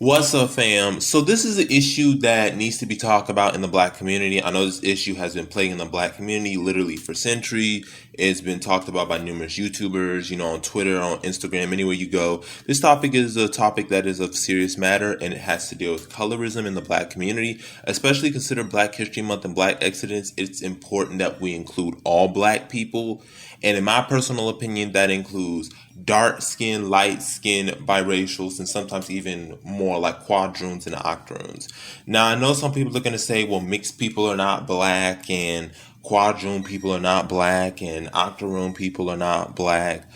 What's up, fam? So this is an issue that needs to be talked about in the black community. I know this issue has been plaguing the black community literally for centuries. It's been talked about by numerous YouTubers, on Twitter, on Instagram, anywhere you go. This topic is a topic that is of serious matter, and it has to deal with colorism in the black community. Especially consider Black History Month and Black Exodus, it's important that we include all black people. And in my personal opinion, that includes dark skin, light skin, biracials, and sometimes even more like quadroons and octoroons. Now, I know some people are going to say, well, mixed people are not black, and quadroon people are not black, and octoroon people are not black.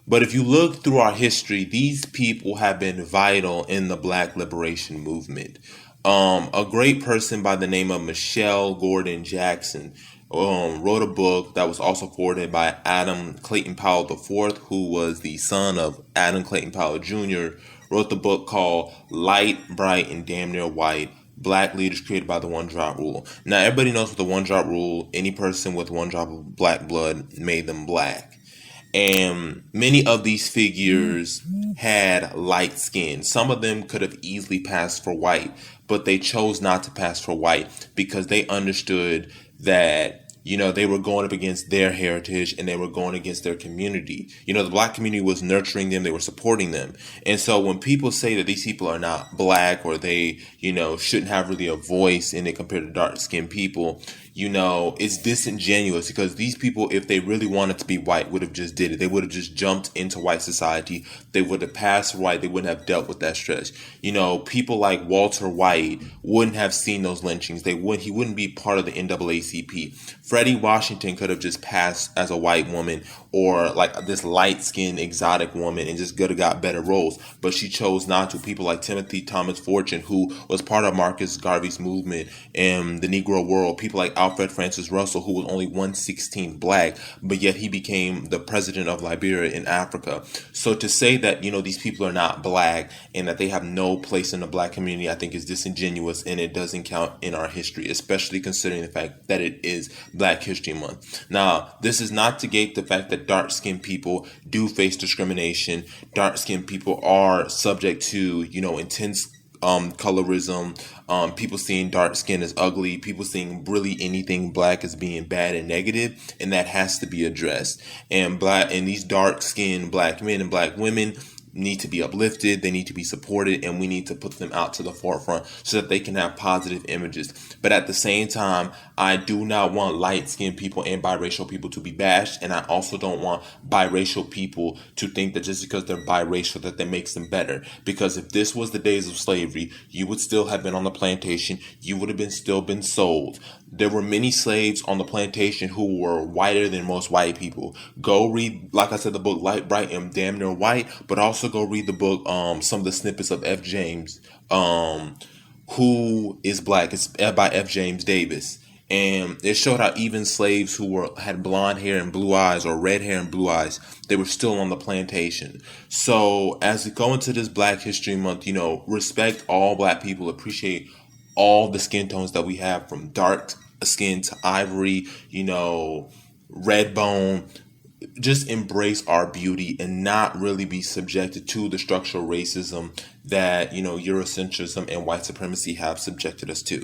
But if you look through our history, these people have been vital in the black liberation movement. A great person by the name of Michelle Gordon Jackson wrote a book that was also forwarded by Adam Clayton Powell IV, who was the son of Adam Clayton Powell Jr., wrote the book called Light, Bright, and Damn Near White, Black Leaders Created by the One Drop Rule. Now, everybody knows what the One Drop Rule, any person with one drop of black blood made them black. And many of these figures had light skin. Some of them could have easily passed for white, but they chose not to pass for white because they understood that they were going up against their heritage and they were going against their community. The black community was nurturing them. They were supporting them. And so when people say that these people are not black or they, shouldn't have really a voice in it compared to dark skinned people, it's disingenuous because these people, if they really wanted to be white, would have just did it. They would have just jumped into white society. They would have passed white. They wouldn't have dealt with that stress. People like Walter White wouldn't have seen those lynchings. He wouldn't be part of the NAACP. Freddie Washington could have just passed as a white woman or like this light-skinned exotic woman and just could have got better roles. But she chose not to. People like Timothy Thomas Fortune, who was part of Marcus Garvey's movement in the Negro world. People like Alfred Francis Russell, who was only 1/16 black, but yet he became the president of Liberia in Africa. So to say that, these people are not black and that they have no place in the black community, I think is disingenuous, and it doesn't count in our history, especially considering the fact that it is Black History Month. Now, this is not to negate the fact that dark-skinned people do face discrimination. Dark-skinned people are subject to, intense colorism, people seeing dark skin as ugly, people seeing really anything black as being bad and negative, and that has to be addressed. And these dark skinned black men and black women need to be uplifted, they need to be supported, and we need to put them out to the forefront so that they can have positive images. But at the same time, I do not want light-skinned people and biracial people to be bashed, and I also don't want biracial people to think that just because they're biracial that makes them better. Because if this was the days of slavery, you would still have been on the plantation, you would have still been sold. There were many slaves on the plantation who were whiter than most white people. Go read, like I said, the book Light, Bright, and Damn Near White, but also go read the book, some of the snippets of F. James, Who is Black? It's by F. James Davis. And it showed how even slaves who had blonde hair and blue eyes or red hair and blue eyes, they were still on the plantation. So as we go into this Black History Month, respect all black people, appreciate all the skin tones that we have, from dark skin to ivory, red bone. Just embrace our beauty and not really be subjected to the structural racism that, Eurocentrism and white supremacy have subjected us to.